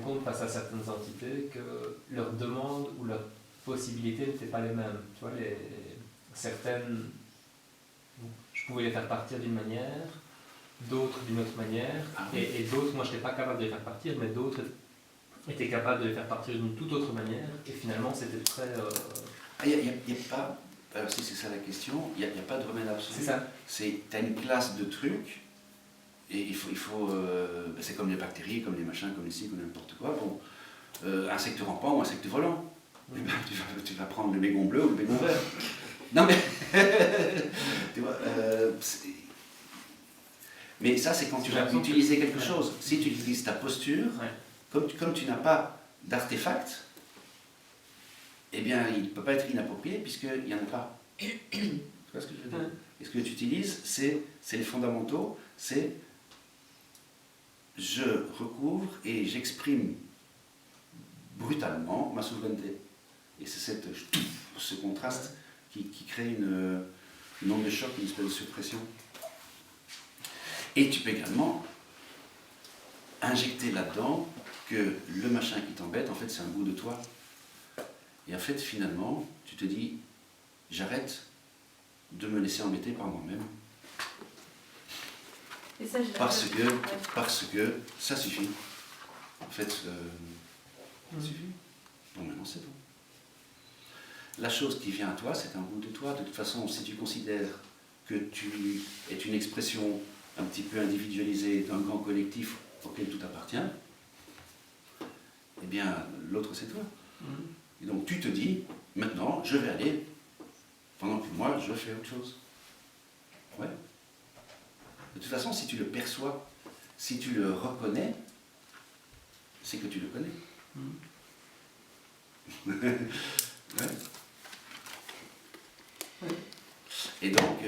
compte face à certaines entités que leurs demandes ou leurs possibilités n'étaient pas les mêmes. Tu vois, certaines, je pouvais les faire partir d'une manière, d'autres d'une autre manière, et d'autres, moi je n'étais pas capable de les faire partir, mais d'autres étaient capables de les faire partir d'une toute autre manière, et finalement c'était très... Il n'y a pas, alors si c'est ça la question, il n'y a pas de remède absolu. C'est ça. Tu as une classe de trucs, et il faut c'est comme les bactéries, comme les machins, comme les ci, comme n'importe quoi. Bon, insecte rampant ou insecte volant. Eh ben, tu vas prendre le bégon bleu ou le bégon vert. Non mais, tu vois, mais ça c'est quand tu vas utiliser quelque chose. Si tu utilises ta posture, comme tu n'as pas d'artefact, eh bien il ne peut pas être inapproprié puisqu'il n'y en a pas. Tu vois ce que je veux dire? Et ce que tu utilises, c'est les fondamentaux, c'est je recouvre et j'exprime brutalement ma souveraineté. Et c'est ce contraste qui crée une onde de choc, une espèce de suppression. Et tu peux également injecter là-dedans que le machin qui t'embête, en fait, c'est un bout de toi. Et en fait, finalement, tu te dis, j'arrête de me laisser embêter par moi-même. Et ça, parce que ça suffit. En fait, ça suffit. Bon, maintenant c'est bon. La chose qui vient à toi, c'est un bout de toi. De toute façon, si tu considères que tu es une expression un petit peu individualisée d'un grand collectif auquel tout appartient, eh bien, l'autre c'est toi. Et donc tu te dis, maintenant, je vais aller, pendant que moi, je fais autre chose. Ouais. De toute façon, si tu le perçois, si tu le reconnais, c'est que tu le connais. Ouais. Et donc,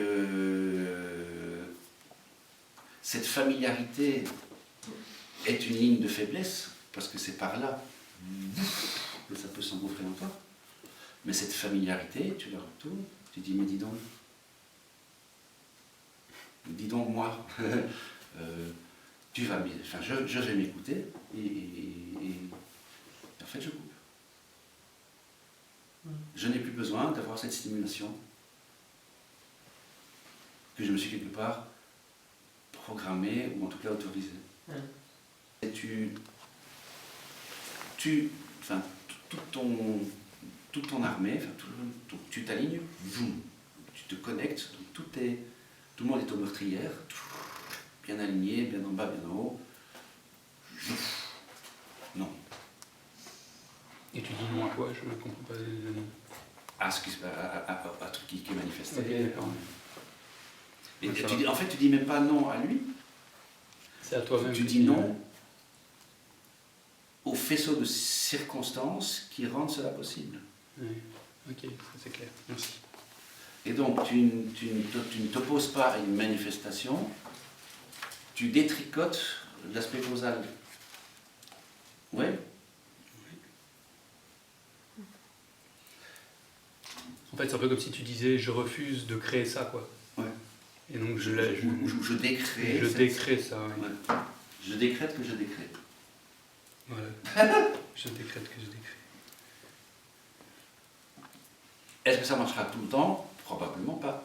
cette familiarité est une ligne de faiblesse, parce que c'est par là que ça peut s'engouffrer en toi. Mais cette familiarité, tu la retournes, tu dis, mais dis donc moi, tu vas, enfin, je vais m'écouter, et en fait je coupe. Je n'ai plus besoin d'avoir cette stimulation que je me suis quelque part programmé, ou en tout cas autorisé. Et enfin, toute ton armée, enfin, tu t'alignes, tu te connectes, donc tout le monde est aux meurtrières, bien aligné, bien en bas, bien en haut. Non. Et tu dis non à quoi? Je ne comprends pas le nom. À un truc qui est manifesté. Okay, d'accord. Et en fait, tu dis même pas non à lui. C'est à toi-même. Tu dis non au faisceau de circonstances qui rendent cela possible. Oui. Ok, ça c'est clair. Merci. Et donc, tu ne t'opposes pas à une manifestation, tu détricotes l'aspect causal. Oui. En fait, c'est un peu comme si tu disais je refuse de créer ça, quoi. Ouais. Et donc je décrète. Je décrète ça, oui. Ouais. Je décrète que je décrète. Voilà. Je décrète que je décrète. Est-ce que ça marchera tout le temps? Probablement pas.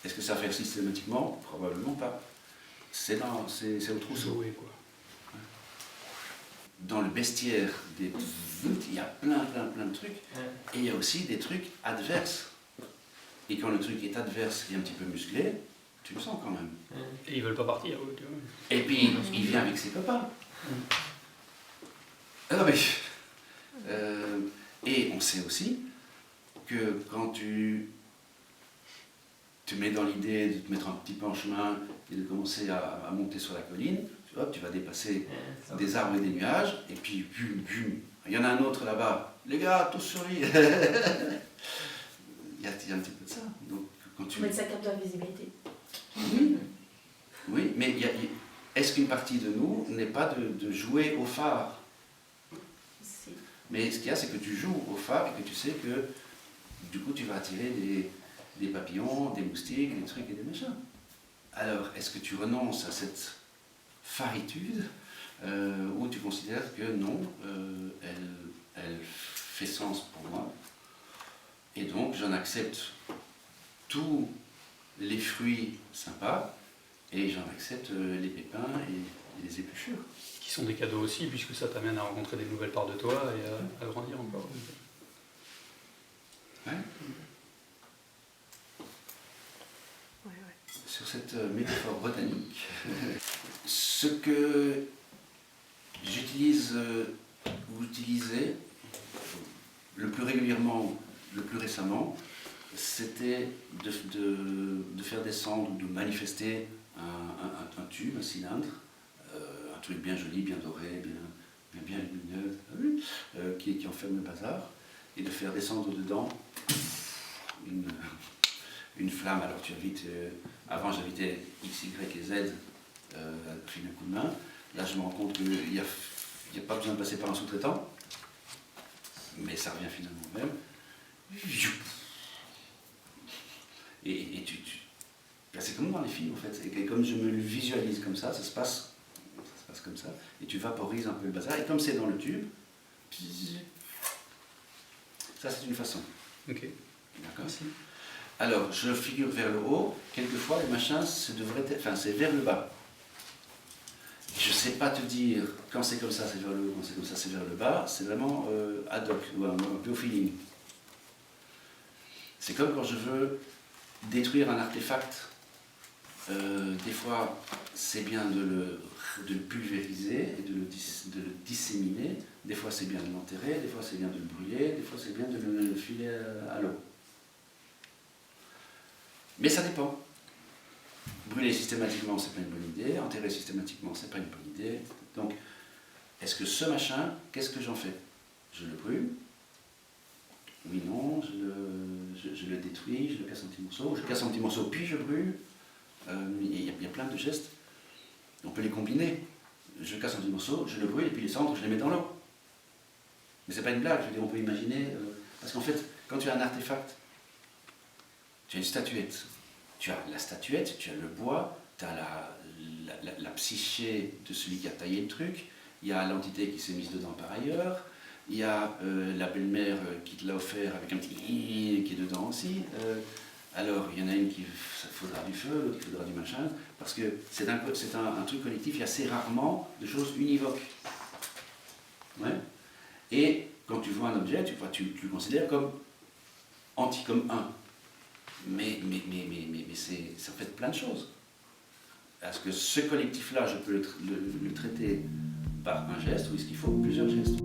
Est-ce que ça va faire systématiquement? Probablement pas. C'est au trousseau. Jouer, quoi. Dans le bestiaire des il y a plein de trucs, et il y a aussi des trucs adverses. Et quand le truc est adverse et un petit peu musclé, tu le sens quand même. Et ils veulent pas partir, eux, tu vois. Et puis il vient avec ses copains. Non mais, et on sait aussi que quand tu te mets dans l'idée de te mettre un petit peu en chemin et de commencer à monter sur la colline, tu vas dépasser des arbres et des nuages, et puis il y en a un autre là-bas, les gars, tous sur lui. Il y a un petit peu de ça. Donc, quand tu... Mais ça capte la visibilité. Oui, mais est-ce qu'une partie de nous n'est pas de jouer au phare? Si. Mais ce qu'il y a, c'est que tu joues au phare et que tu sais que du coup tu vas attirer des papillons, des moustiques, des trucs et des machins. Alors, est-ce que tu renonces à cette faritude où tu considères que non, elle fait sens pour moi. Et donc j'en accepte tous les fruits sympas et j'en accepte les pépins et les épluchures. Qui sont des cadeaux aussi, puisque ça t'amène à rencontrer des nouvelles parts de toi et à grandir encore. Ouais. Ouais, ouais. Sur cette métaphore botanique, ce que j'utilise, vous utilisez le plus régulièrement, le plus récemment, c'était de faire descendre ou de manifester un tube, un cylindre, un truc bien joli, bien doré, bien lumineux, qui enferme le bazar, et de faire descendre dedans une flamme. Alors tu invites, avant j'invitais X, Y et Z à filer un coup de main. Là je me rends compte qu'il n'y a pas besoin de passer par un sous-traitant, mais ça revient finalement au même. Et ben, c'est comme dans les films en fait, et comme je me le visualise comme ça se passe comme ça, et tu vaporises un peu le bazar, et comme c'est dans le tube, ça c'est une façon. Ok. D'accord. Alors, je figure vers le haut, quelquefois les machins, c'est vers le bas. Je ne sais pas te dire, quand c'est comme ça, c'est vers le haut, quand c'est comme ça, c'est vers le bas, c'est vraiment ad hoc, ou un peu au feeling. C'est comme quand je veux détruire un artefact, des fois c'est bien de le pulvériser et de le disséminer, des fois c'est bien de l'enterrer, des fois c'est bien de le brûler, des fois c'est bien de le filer à l'eau. Mais ça dépend. Brûler systématiquement, c'est pas une bonne idée. Enterrer systématiquement, c'est pas une bonne idée. Donc, est-ce que ce machin, qu'est-ce que j'en fais? Je le brûle? Oui, non, je le détruis, je le casse en petits morceaux. Je casse en petits morceaux, puis je brûle. Il y a plein de gestes. On peut les combiner. Je le casse en petits morceaux, je le brûle, et puis les cendres, je les mets dans l'eau. Mais c'est pas une blague, je veux dire, on peut imaginer. Parce qu'en fait, quand tu as un artefact, tu as une statuette. Tu as la statuette, tu as le bois, tu as la psyché de celui qui a taillé le truc, il y a l'entité qui s'est mise dedans par ailleurs, il y a la belle-mère qui te l'a offert avec un petit qui est dedans aussi. Alors, il y en a une qui faudra du feu, l'autre qui faudra du machin, parce que c'est un truc collectif, il y a assez rarement de choses univoques. Ouais. Et quand tu vois un objet, tu le considères comme comme un. Mais c'est en fait plein de choses. Est-ce que ce collectif-là, je peux le traiter par un geste ou est-ce qu'il faut plusieurs gestes?